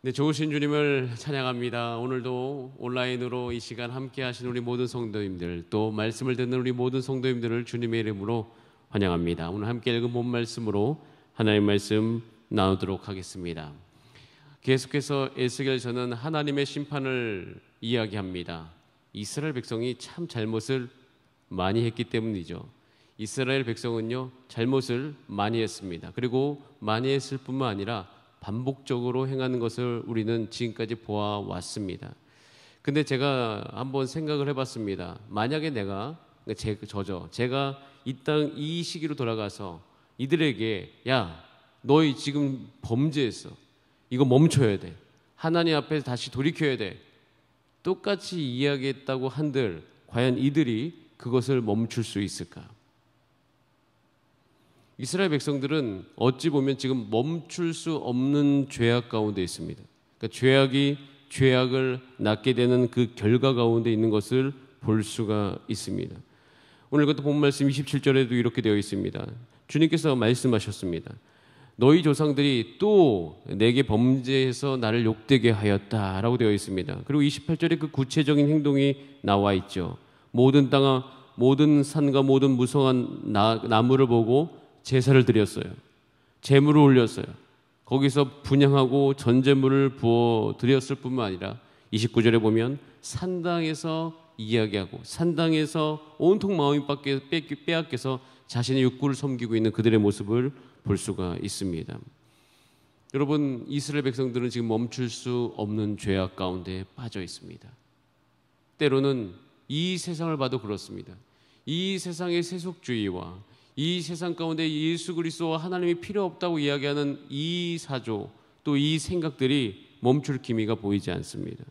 네, 좋으신 주님을 찬양합니다. 오늘도 온라인으로 이 시간 함께 하신 우리 모든 성도님들, 또 말씀을 듣는 우리 모든 성도님들을 주님의 이름으로 환영합니다. 오늘 함께 읽은 본 말씀으로 하나님 말씀 나누도록 하겠습니다. 계속해서 에스겔서는 하나님의 심판을 이야기합니다. 이스라엘 백성이 참 잘못을 많이 했기 때문이죠. 이스라엘 백성은요, 잘못을 많이 했습니다. 그리고 많이 했을 뿐만 아니라 반복적으로 행하는 것을 우리는 지금까지 보아왔습니다. 근데 제가 한번 생각을 해봤습니다. 만약에 제가 이 땅 이 시기로 돌아가서 이들에게 야, 너희 지금 범죄했어. 이거 멈춰야 돼. 하나님 앞에 다시 돌이켜야 돼. 똑같이 이야기했다고 한들 과연 이들이 그것을 멈출 수 있을까? 이스라엘 백성들은 어찌 보면 지금 멈출 수 없는 죄악 가운데 있습니다. 그러니까 죄악을 낳게 되는 그 결과 가운데 있는 것을 볼 수가 있습니다. 오늘 그것도 본 말씀 27절에도 이렇게 되어 있습니다. 주님께서 말씀하셨습니다. 너희 조상들이 또 내게 범죄해서 나를 욕되게 하였다라고 되어 있습니다. 그리고 28절에 그 구체적인 행동이 나와 있죠. 모든 땅아 모든 산과 모든 무성한 나무를 보고 제사를 드렸어요. 제물을 올렸어요. 거기서 분향하고 전제물을 부어 드렸을 뿐만 아니라 29절에 보면 산당에서 이야기하고 산당에서 온통 마음이 빼앗겨서 자신의 욕구를 섬기고 있는 그들의 모습을 볼 수가 있습니다. 여러분, 이스라엘 백성들은 지금 멈출 수 없는 죄악 가운데 빠져 있습니다. 때로는 이 세상을 봐도 그렇습니다. 이 세상의 세속주의와 이 세상 가운데 예수 그리스도와 하나님이 필요 없다고 이야기하는 이 사조, 또 이 생각들이 멈출 기미가 보이지 않습니다.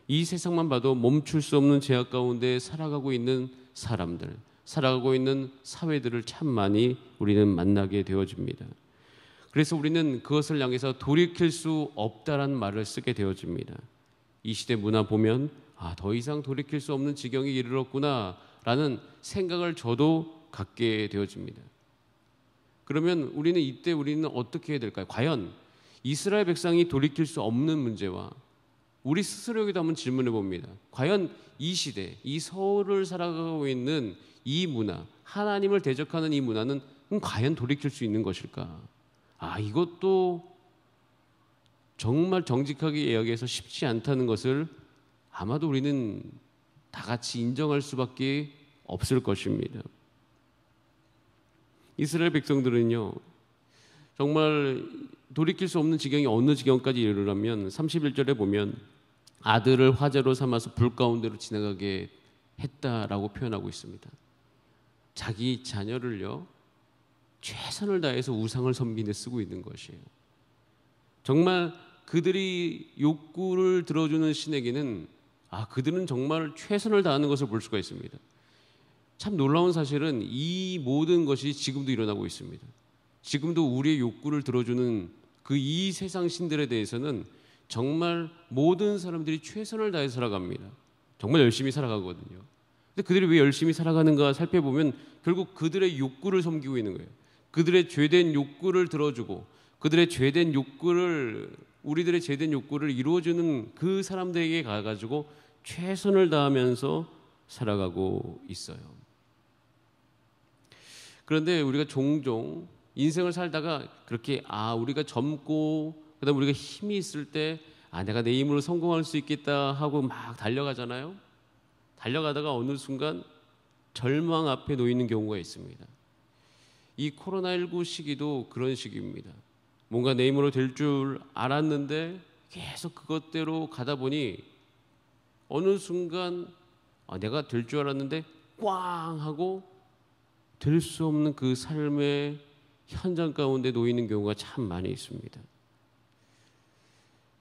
이 세상만 봐도 멈출 수 없는 죄악 가운데 살아가고 있는 사람들, 살아가고 있는 사회들을 참 많이 우리는 만나게 되어집니다. 그래서 우리는 그것을 향해서 돌이킬 수 없다라는 말을 쓰게 되어집니다. 이 시대 문화 보면 더 이상 돌이킬 수 없는 지경에 이르렀구나 라는 생각을 저도 갖게 되어집니다. 그러면 우리는 어떻게 해야 될까요? 과연 이스라엘 백성이 돌이킬 수 없는 문제와 우리 스스로에게도 한번 질문해 봅니다. 과연 이 시대, 이 서울을 살아가고 있는 이 문화, 하나님을 대적하는 이 문화는 과연 돌이킬 수 있는 것일까? 이것도 정말 정직하게 이야기해서 쉽지 않다는 것을 아마도 우리는 다 같이 인정할 수밖에 없을 것입니다. 이스라엘 백성들은요, 정말 돌이킬 수 없는 지경이 어느 지경까지 이르려면 31절에 보면 아들을 화제로 삼아서 불 가운데로 지나가게 했다라고 표현하고 있습니다. 자기 자녀를요, 최선을 다해서 우상을 섬기는 데 쓰고 있는 것이에요. 정말 그들이 욕구를 들어주는 신에게는 그들은 정말 최선을 다하는 것을 볼 수가 있습니다. 참 놀라운 사실은 이 모든 것이 지금도 일어나고 있습니다. 지금도 우리의 욕구를 들어주는 이 세상 신들에 대해서는 정말 모든 사람들이 최선을 다해서 살아갑니다. 정말 열심히 살아가거든요. 근데 그들이 왜 열심히 살아가는가 살펴보면 결국 그들의 욕구를 섬기고 있는 거예요. 그들의 죄된 욕구를 들어주고 그들의 죄된 욕구를, 우리들의 죄된 욕구를 이루어주는 그 사람들에게 가가지고 최선을 다하면서 살아가고 있어요. 그런데 우리가 종종 인생을 살다가 그렇게 우리가 젊고 그다음에 우리가 힘이 있을 때 내가 내 힘으로 성공할 수 있겠다 하고 막 달려가잖아요. 달려가다가 어느 순간 절망 앞에 놓이는 경우가 있습니다. 이 코로나19 시기도 그런 시기입니다. 뭔가 내 힘으로 될 줄 알았는데 계속 그것대로 가다 보니 어느 순간 내가 될 줄 알았는데 꽝 하고 될 수 없는 그 삶의 현장 가운데 놓이는 경우가 참 많이 있습니다.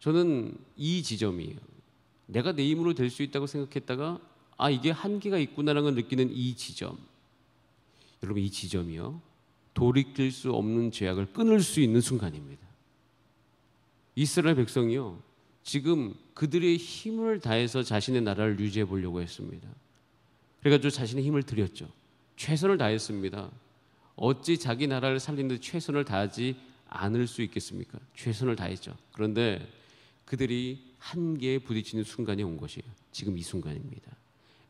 저는 이 지점이에요. 내가 내 힘으로 될 수 있다고 생각했다가 이게 한계가 있구나라는 걸 느끼는 이 지점. 여러분, 이 지점이요, 돌이킬 수 없는 죄악을 끊을 수 있는 순간입니다. 이스라엘 백성이요, 지금 그들의 힘을 다해서 자신의 나라를 유지해 보려고 했습니다. 그래가지고 자신의 힘을 들였죠. 최선을 다했습니다. 어찌 자기 나라를 살리는 데 최선을 다하지 않을 수 있겠습니까? 최선을 다했죠. 그런데 그들이 한계에 부딪히는 순간이 온 것이에요. 지금 이 순간입니다.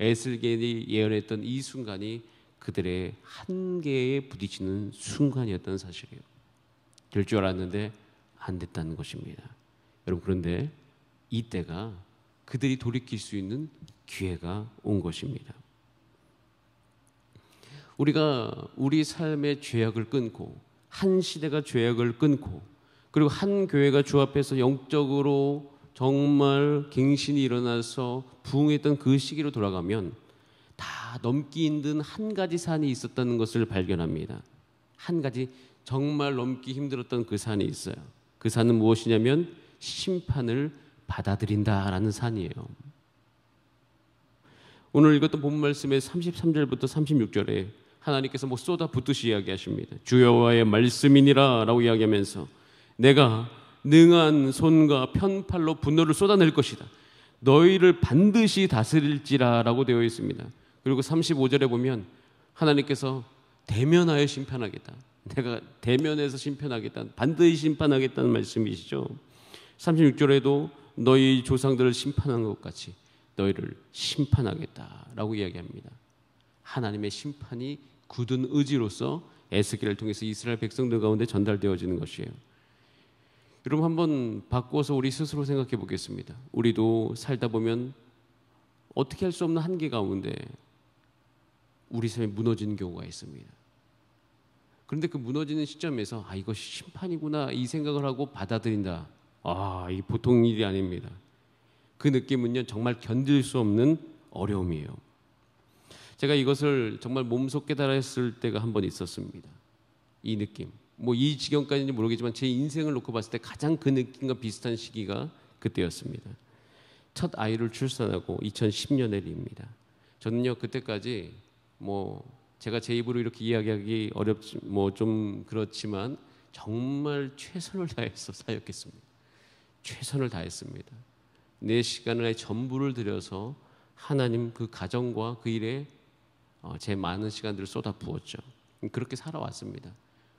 에스겔이 예언했던 이 순간이 그들의 한계에 부딪히는 순간이었다는 사실이에요. 될 줄 알았는데 안 됐다는 것입니다. 여러분, 그런데 이때가 그들이 돌이킬 수 있는 기회가 온 것입니다. 우리가 우리 삶의 죄악을 끊고, 한 시대가 죄악을 끊고, 그리고 한 교회가 주 앞에서 영적으로 정말 갱신이 일어나서 부흥했던 그 시기로 돌아가면 다 넘기 힘든 한 가지 산이 있었다는 것을 발견합니다. 한 가지 정말 넘기 힘들었던 그 산이 있어요. 그 산은 무엇이냐면 심판을 받아들인다라는 산이에요. 오늘 읽었던 본 말씀의 33절부터 36절에 하나님께서 뭐 쏟아붓듯이 이야기하십니다. 주 여호와의 말씀이니라 라고 이야기하면서 내가 능한 손과 편팔로 분노를 쏟아낼 것이다. 너희를 반드시 다스릴지라 라고 되어 있습니다. 그리고 35절에 보면 하나님께서 대면하여 심판하겠다. 내가 대면해서 심판하겠다. 반드시 심판하겠다는 말씀이시죠. 36절에도 너희 조상들을 심판한 것 같이 너희를 심판하겠다라고 이야기합니다. 하나님의 심판이 굳은 의지로서 에스겔을 통해서 이스라엘 백성들 가운데 전달되어지는 것이에요. 여러분, 한번 바꿔서 우리 스스로 생각해 보겠습니다. 우리도 살다 보면 어떻게 할 수 없는 한계 가운데 우리 삶이 무너지는 경우가 있습니다. 그런데 그 무너지는 시점에서 이것이 심판이구나 이 생각을 하고 받아들인다. 이게 보통 일이 아닙니다. 그 느낌은요, 정말 견딜 수 없는 어려움이에요. 제가 이것을 정말 몸소 깨달았을 때가 한 번 있었습니다. 이 느낌. 뭐 이 지경까지인지 모르겠지만 제 인생을 놓고 봤을 때 가장 그 느낌과 비슷한 시기가 그때였습니다. 첫 아이를 출산하고 2010년의 일입니다. 저는요, 그때까지 뭐 제가 제 입으로 이렇게 이야기하기 어렵지, 뭐 좀 그렇지만 정말 최선을 다해서 사역했습니다. 최선을 다했습니다. 내 시간을 전부를 들여서 하나님 그 가정과 그 일에 제 많은 시간들을 쏟아 부었죠. 그렇게 살아왔습니다.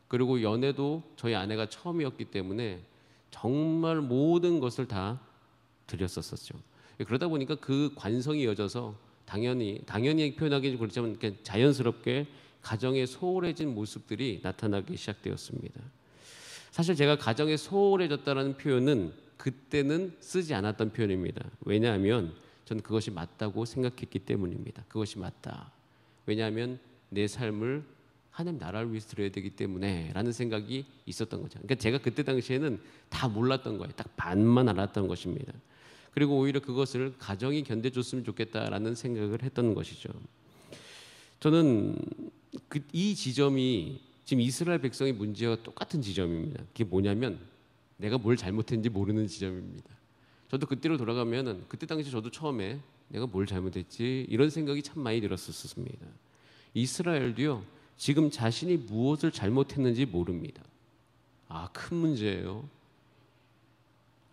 그리고 연애도 저희 아내가 처음이었기 때문에 정말 모든 것을 다 드렸었죠. 그러다 보니까 그 관성이 이어져서 당연히 표현하기는 그렇지만 자연스럽게 가정에 소홀해진 모습들이 나타나기 시작되었습니다. 사실 제가 가정에 소홀해졌다는 표현은 그때는 쓰지 않았던 표현입니다. 왜냐하면 저는 그것이 맞다고 생각했기 때문입니다. 그것이 맞다. 왜냐하면 내 삶을 하나님 나라를 위해서 드려야 되기 때문에 라는 생각이 있었던 거죠. 그러니까 제가 그때 당시에는 다 몰랐던 거예요. 딱 반만 알았던 것입니다. 그리고 오히려 그것을 가정이 견뎌줬으면 좋겠다라는 생각을 했던 것이죠. 저는 이 지점이 지금 이스라엘 백성의 문제와 똑같은 지점입니다. 그게 뭐냐면 내가 뭘 잘못했는지 모르는 지점입니다. 저도 그때로 돌아가면 그때 당시 저도 처음에 내가 뭘 잘못했지 이런 생각이 참 많이 들었었습니다. 이스라엘도요, 지금 자신이 무엇을 잘못했는지 모릅니다. 큰 문제예요.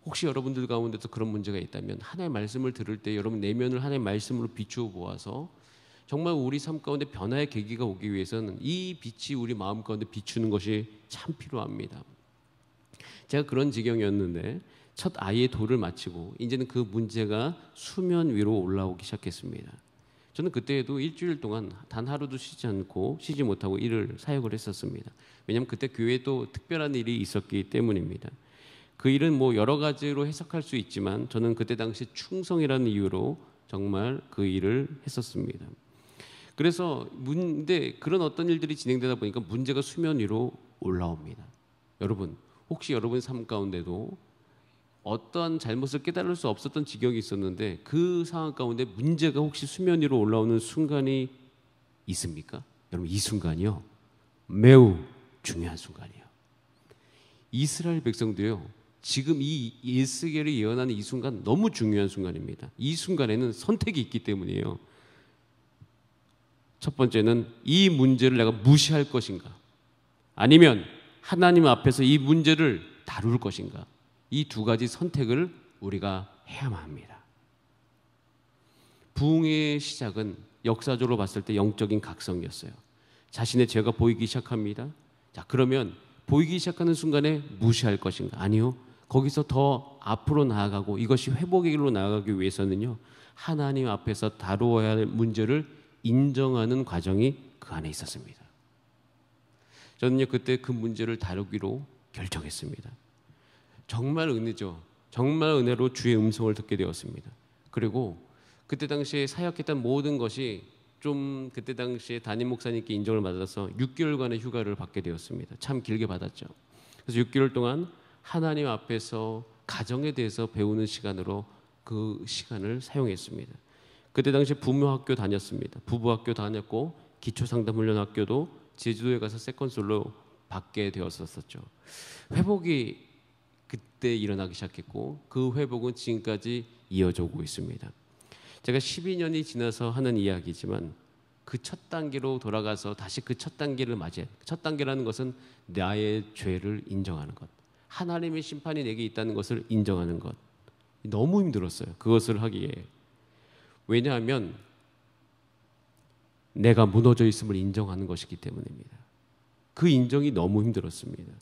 혹시 여러분들 가운데서 그런 문제가 있다면 하나님의 말씀을 들을 때 여러분 내면을 하나님의 말씀으로 비추어 보아서 정말 우리 삶 가운데 변화의 계기가 오기 위해서는 이 빛이 우리 마음 가운데 비추는 것이 참 필요합니다. 제가 그런 지경이었는데 첫 아이의 돌을 마치고 이제는 그 문제가 수면 위로 올라오기 시작했습니다. 저는 그때에도 일주일 동안 단 하루도 쉬지 못하고 사역을 했었습니다. 왜냐하면 그때 교회에 또 특별한 일이 있었기 때문입니다. 그 일은 뭐 여러 가지로 해석할 수 있지만 저는 그때 당시 충성이라는 이유로 정말 그 일을 했었습니다. 그래서 근데 그런 어떤 일들이 진행되다 보니까 문제가 수면 위로 올라옵니다. 여러분, 혹시 여러분 삶 가운데도 어떠한 잘못을 깨달을 수 없었던 지경이 있었는데 그 상황 가운데 문제가 혹시 수면 위로 올라오는 순간이 있습니까? 여러분, 이 순간이요, 매우 중요한 순간이에요. 이스라엘 백성도요, 지금 이 에스겔이 예언하는 이 순간 너무 중요한 순간입니다. 이 순간에는 선택이 있기 때문이에요. 첫 번째는 이 문제를 내가 무시할 것인가, 아니면 하나님 앞에서 이 문제를 다룰 것인가, 이 두 가지 선택을 우리가 해야만 합니다. 부흥의 시작은 역사적으로 봤을 때 영적인 각성이었어요. 자신의 죄가 보이기 시작합니다. 자, 그러면 보이기 시작하는 순간에 무시할 것인가? 아니요. 거기서 더 앞으로 나아가고 이것이 회복의 길로 나아가기 위해서는요, 하나님 앞에서 다루어야 할 문제를 인정하는 과정이 그 안에 있었습니다. 저는요, 그때 그 문제를 다루기로 결정했습니다. 정말 은혜죠. 정말 은혜로 주의 음성을 듣게 되었습니다. 그리고 그때 당시에 사역했던 모든 것이 좀 그때 당시에 담임 목사님께 인정을 받아서 6개월간의 휴가를 받게 되었습니다. 참 길게 받았죠. 그래서 6개월 동안 하나님 앞에서 가정에 대해서 배우는 시간으로 그 시간을 사용했습니다. 그때 당시 부모학교 다녔습니다. 부부학교 다녔고 기초상담훈련학교도 제주도에 가서 세컨솔로 받게 되었었죠. 회복이 그때 일어나기 시작했고 그 회복은 지금까지 이어져 오고 있습니다. 제가 12년이 지나서 하는 이야기지만 그 첫 단계로 돌아가서 다시 그 첫 단계를 맞이해. 첫 단계라는 것은 나의 죄를 인정하는 것, 하나님의 심판이 내게 있다는 것을 인정하는 것. 너무 힘들었어요, 그것을 하기에. 왜냐하면 내가 무너져 있음을 인정하는 것이기 때문입니다. 그 인정이 너무 힘들었습니다.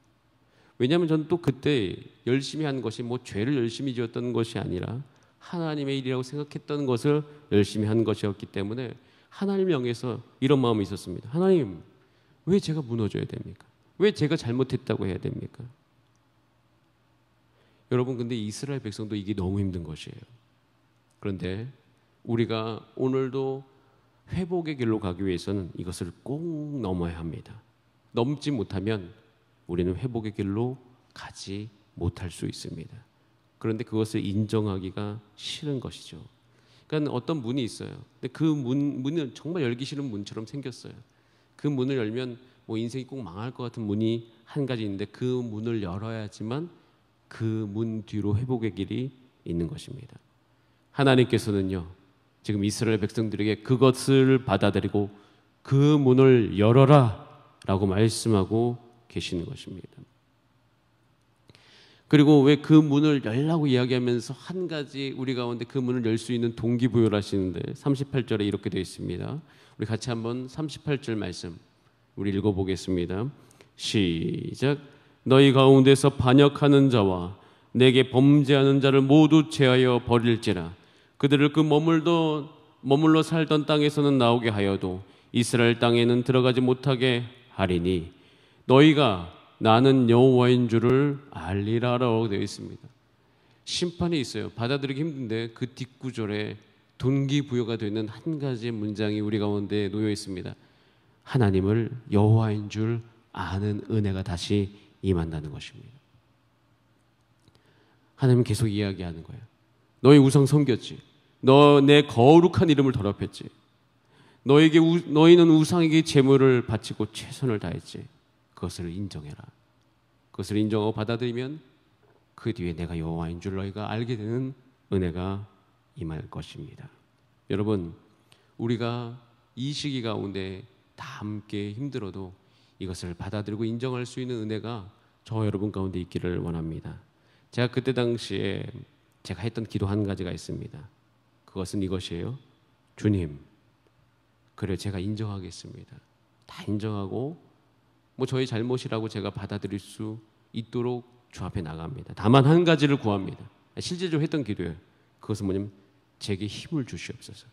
왜냐하면 저는 또 그때 열심히 한 것이 뭐 죄를 열심히 지었던 것이 아니라 하나님의 일이라고 생각했던 것을 열심히 한 것이었기 때문에 하나님을 향해서 이런 마음이 있었습니다. 하나님, 왜 제가 무너져야 됩니까? 왜 제가 잘못했다고 해야 됩니까? 여러분, 근데 이스라엘 백성도 이게 너무 힘든 것이에요. 그런데 우리가 오늘도 회복의 길로 가기 위해서는 이것을 꼭 넘어야 합니다. 넘지 못하면 우리는 회복의 길로 가지 못할 수 있습니다. 그런데 그것을 인정하기가 싫은 것이죠. 그러니까 어떤 문이 있어요. 근데 그 문은 정말 열기 싫은 문처럼 생겼어요. 그 문을 열면 뭐 인생이 꼭 망할 것 같은 문이 한 가지 있는데 그 문을 열어야지만 그 문 뒤로 회복의 길이 있는 것입니다. 하나님께서는요, 지금 이스라엘 백성들에게 그것을 받아들이고 그 문을 열어라 라고 말씀하고 계시는 것입니다. 그리고 왜 그 문을 열라고 이야기하면서 한 가지 우리 가운데 그 문을 열 수 있는 동기부여를 하시는데 38절에 이렇게 되어 있습니다. 우리 같이 한번 38절 말씀 우리 읽어보겠습니다. 시작. 너희 가운데서 반역하는 자와 내게 범죄하는 자를 모두 제하여 버릴지라. 그들을 그 머물러 살던 땅에서는 나오게 하여도 이스라엘 땅에는 들어가지 못하게 하리니 너희가 나는 여호와인 줄을 알리라라고 되어 있습니다. 심판이 있어요. 받아들이기 힘든데 그 뒷구절에 동기부여가 되는 한 가지 문장이 우리 가운데 놓여 있습니다. 하나님을 여호와인 줄 아는 은혜가 다시 임한다는 것입니다. 하나님은 계속 이야기하는 거예요. 너희 우상 섬겼지. 너 내 거룩한 이름을 더럽혔지. 너희는 우상에게 제물을 바치고 최선을 다했지. 그것을 인정해라. 그것을 인정하고 받아들이면 그 뒤에 내가 여호와인 줄 너희가 알게 되는 은혜가 임할 것입니다. 여러분, 우리가 이 시기 가운데 다 함께 힘들어도 이것을 받아들이고 인정할 수 있는 은혜가 저 여러분 가운데 있기를 원합니다. 제가 그때 당시에 제가 했던 기도 한 가지가 있습니다. 그것은 이것이에요. 주님, 그래 제가 인정하겠습니다. 다 인정하고 뭐 저희 잘못이라고 제가 받아들일 수 있도록 주 앞에 나갑니다. 다만 한 가지를 구합니다. 실제적으로 했던 기도예요. 그것은 뭐냐면 제게 힘을 주시옵소서.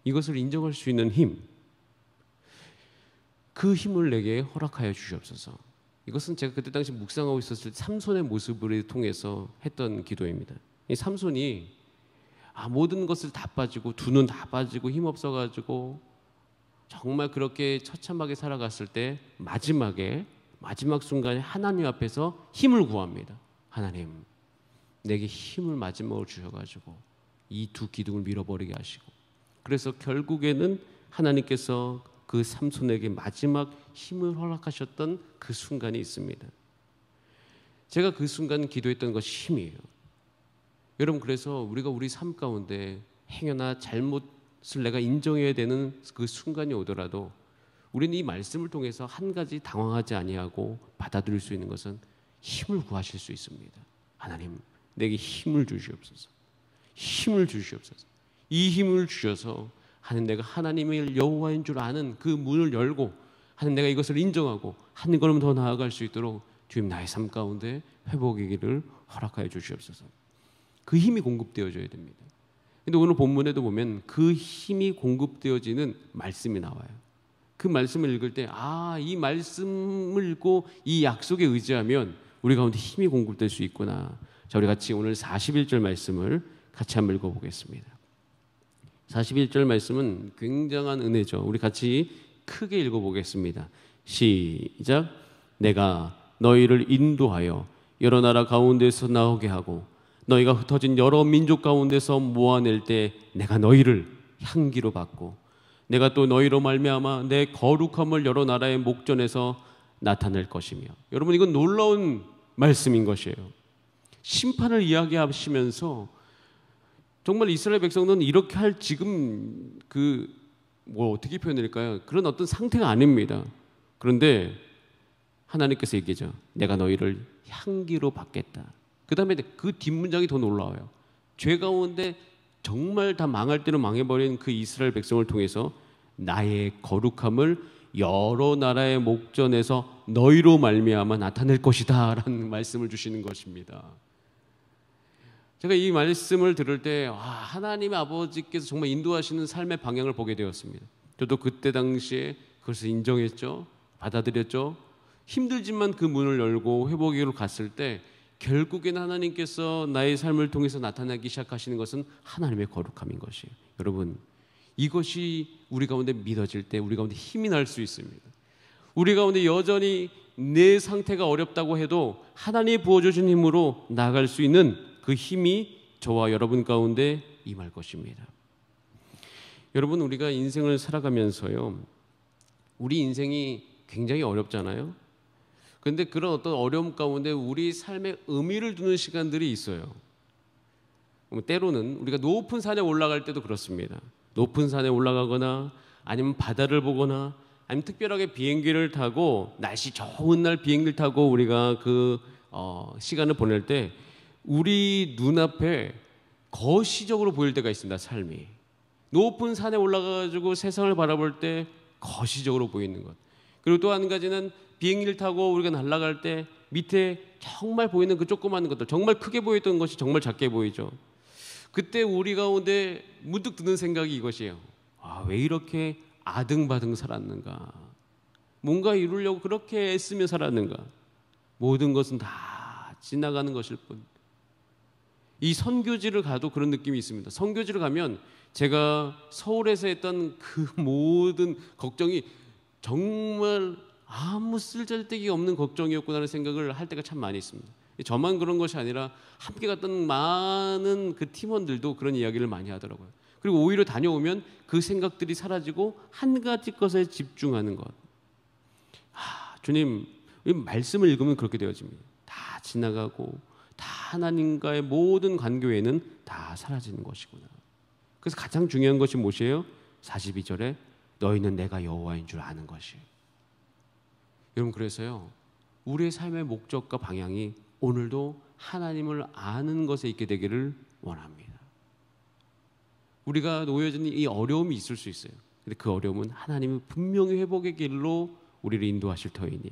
이것을 인정할 수 있는 힘, 그 힘을 내게 허락하여 주시옵소서. 이것은 제가 그때 당시 묵상하고 있었을 때 삼손의 모습을 통해서 했던 기도입니다. 이 삼손이 모든 것을 다 빠지고 두 눈 다 빠지고 힘없어가지고 정말 그렇게 처참하게 살아갔을 때 마지막 순간에 하나님 앞에서 힘을 구합니다. 하나님, 내게 힘을 마지막으로 주셔가지고 이 두 기둥을 밀어버리게 하시고, 그래서 결국에는 하나님께서 그 삼손에게 마지막 힘을 허락하셨던 그 순간이 있습니다. 제가 그 순간 기도했던 것이 힘이에요. 여러분, 그래서 우리가 우리 삶 가운데 행여나 잘못을 내가 인정해야 되는 그 순간이 오더라도 우리는 이 말씀을 통해서 한 가지 당황하지 아니하고 받아들일 수 있는 것은 힘을 구하실 수 있습니다. 하나님, 내게 힘을 주시옵소서. 힘을 주시옵소서. 이 힘을 주셔서 하나님, 내가 하나님의 여호와인 줄 아는 그 문을 열고 하나님, 내가 이것을 인정하고 한 걸음 더 나아갈 수 있도록 주님 나의 삶 가운데 회복이기를 허락하여 주시옵소서. 그 힘이 공급되어져야 됩니다. 근데 오늘 본문에도 보면 그 힘이 공급되어지는 말씀이 나와요. 그 말씀을 읽을 때 이 말씀을 읽고 이 약속에 의지하면 우리 가운데 힘이 공급될 수 있구나. 자, 우리 같이 오늘 41절 말씀을 같이 한번 읽어보겠습니다. 41절 말씀은 굉장한 은혜죠. 우리 같이 크게 읽어보겠습니다. 시작. 내가 너희를 인도하여 여러 나라 가운데서 나오게 하고 너희가 흩어진 여러 민족 가운데서 모아낼 때 내가 너희를 향기로 받고 내가 또 너희로 말미암아 내 거룩함을 여러 나라의 목전에서 나타낼 것이며. 여러분, 이건 놀라운 말씀인 것이에요. 심판을 이야기하시면서 정말 이스라엘 백성들은 이렇게 할 지금 어떻게 표현할까요? 그런 어떤 상태가 아닙니다. 그런데 하나님께서 얘기하죠. 내가 너희를 향기로 받겠다. 그 다음에 그 뒷문장이 더 놀라워요. 죄 가운데 정말 다 망할 대로 망해버린 그 이스라엘 백성을 통해서 나의 거룩함을 여러 나라의 목전에서 너희로 말미암아 나타낼 것이다 라는 말씀을 주시는 것입니다. 제가 이 말씀을 들을 때 하나님의 아버지께서 정말 인도하시는 삶의 방향을 보게 되었습니다. 저도 그때 당시에 그것을 인정했죠. 받아들였죠. 힘들지만 그 문을 열고 회복으로 갔을 때 결국에는 하나님께서 나의 삶을 통해서 나타나기 시작하시는 것은 하나님의 거룩함인 것이에요. 여러분, 이것이 우리 가운데 믿어질 때 우리 가운데 힘이 날 수 있습니다. 우리 가운데 여전히 내 상태가 어렵다고 해도 하나님이 부어주신 힘으로 나아갈 수 있는 그 힘이 저와 여러분 가운데 임할 것입니다. 여러분, 우리가 인생을 살아가면서요, 우리 인생이 굉장히 어렵잖아요. 그런데 그런 어떤 어려움 가운데 우리 삶에 의미를 두는 시간들이 있어요. 때로는 우리가 높은 산에 올라갈 때도 그렇습니다. 높은 산에 올라가거나 아니면 바다를 보거나 아니면 특별하게 비행기를 타고 날씨 좋은 날 비행기를 타고 우리가 시간을 보낼 때 우리 눈앞에 거시적으로 보일 때가 있습니다. 삶이 높은 산에 올라가가지고 세상을 바라볼 때 거시적으로 보이는 것. 그리고 또 한 가지는 비행기를 타고 우리가 날아갈 때 밑에 정말 보이는 그 조그마한 것들, 정말 크게 보였던 것이 정말 작게 보이죠. 그때 우리 가운데 문득 드는 생각이 이것이에요. 왜 이렇게 아등바등 살았는가? 뭔가 이루려고 그렇게 애쓰며 살았는가? 모든 것은 다 지나가는 것일 뿐. 이 선교지를 가도 그런 느낌이 있습니다. 선교지를 가면 제가 서울에서 했던 그 모든 걱정이 정말 아무 쓸데기 없는 걱정이었구나라는 생각을 할 때가 참 많이 있습니다. 저만 그런 것이 아니라 함께 갔던 많은 그 팀원들도 그런 이야기를 많이 하더라고요. 그리고 오히려 다녀오면 그 생각들이 사라지고 한 가지 것에 집중하는 것. 주님, 말씀을 읽으면 그렇게 되어집니다. 다 지나가고 다 하나님과의 모든 관계에는 다 사라지는 것이구나. 그래서 가장 중요한 것이 무엇이에요? 42절에 너희는 내가 여호와인 줄 아는 것이에요. 여러분, 그래서요, 우리의 삶의 목적과 방향이 오늘도 하나님을 아는 것에 있게 되기를 원합니다. 우리가 놓여진 이 어려움이 있을 수 있어요. 근데 그 어려움은 하나님은 분명히 회복의 길로 우리를 인도하실 터이니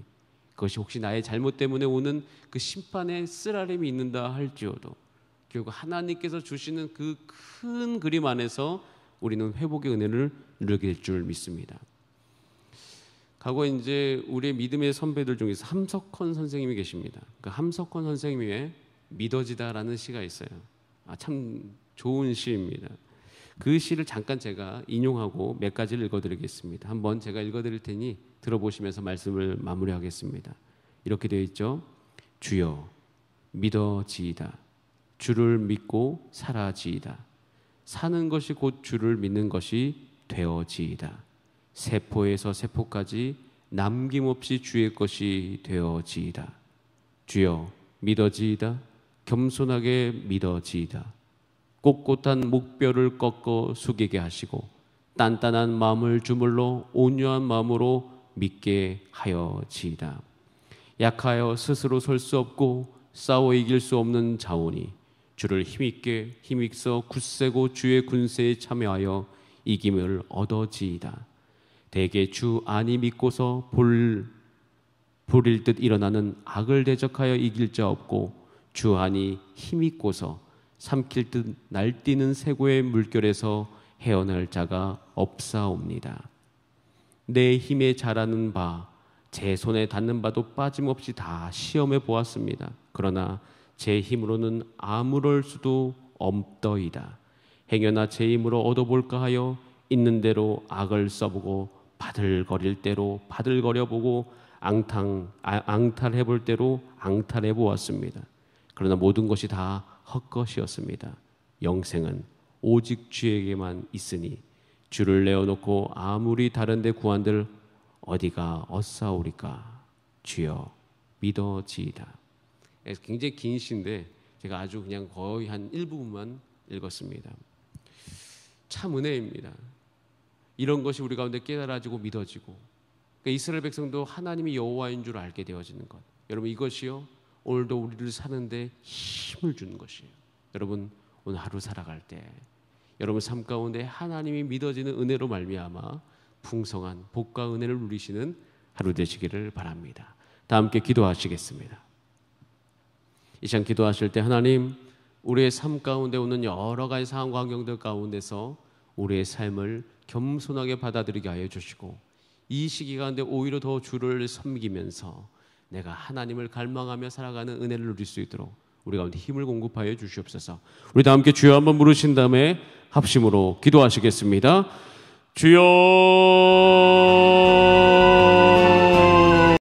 그것이 혹시 나의 잘못 때문에 오는 그 심판의 쓰라림이 있는다 할지어도 결국 하나님께서 주시는 그 큰 그림 안에서 우리는 회복의 은혜를 누리게 될 줄 믿습니다. 과거 이제 우리의 믿음의 선배들 중에서 함석헌 선생님이 계십니다. 그 함석헌 선생님의 믿어지다라는 시가 있어요. 참 좋은 시입니다. 그 시를 잠깐 제가 인용하고 몇 가지를 읽어드리겠습니다. 한번 제가 읽어드릴 테니 들어보시면서 말씀을 마무리하겠습니다. 이렇게 되어 있죠. 주여 믿어지이다. 주를 믿고 살아지이다. 사는 것이 곧 주를 믿는 것이 되어지이다. 세포에서 세포까지 남김없이 주의 것이 되어지이다. 주여 믿어지이다. 겸손하게 믿어지이다. 꼿꼿한 목뼈를 꺾어 숙이게 하시고 단단한 마음을 주물러 온유한 마음으로 믿게 하여지이다. 약하여 스스로 설 수 없고 싸워 이길 수 없는 자오니 주를 힘있어 굳세고 주의 군세에 참여하여 이김을 얻어지이다. 대개 주 안이 믿고서 볼 불일 듯 일어나는 악을 대적하여 이길 자 없고 주하니 힘있고서 삼킬 듯 날뛰는 쇠고의 물결에서 헤어날 자가 없사옵니다. 내 힘에 자라는 바 제 손에 닿는 바도 빠짐없이 다 시험해 보았습니다. 그러나 제 힘으로는 아무럴 수도 없더이다. 행여나 제 힘으로 얻어볼까 하여 있는 대로 악을 써보고 바들거릴 대로 바들거려보고 앙탈해볼 대로 앙탈해보았습니다. 그러나 모든 것이 다 헛것이었습니다. 영생은 오직 주에게만 있으니 주를 내어놓고 아무리 다른 데 구한들 어디가 얻사오리까. 주여 믿어지이다. 굉장히 긴 시인데 제가 아주 그냥 거의 한 일부분만 읽었습니다. 참 은혜입니다. 이런 것이 우리 가운데 깨달아지고 믿어지고, 그러니까 이스라엘 백성도 하나님이 여호와인 줄 알게 되어지는 것. 여러분, 이것이요 오늘도 우리를 사는데 힘을 주는 것이에요. 여러분, 오늘 하루 살아갈 때 여러분 삶 가운데 하나님이 믿어지는 은혜로 말미암아 풍성한 복과 은혜를 누리시는 하루 되시기를 바랍니다. 다 함께 기도하시겠습니다. 이 시간 기도하실 때 하나님, 우리의 삶 가운데 오는 여러 가지 상황 환경들 가운데서 우리의 삶을 겸손하게 받아들이게 하여 주시고, 이 시기 가운데 오히려 더 주를 섬기면서 내가 하나님을 갈망하며 살아가는 은혜를 누릴 수 있도록 우리 가운데 힘을 공급하여 주시옵소서. 우리 다 함께 주여 한번 부르신 다음에 합심으로 기도하시겠습니다. 주여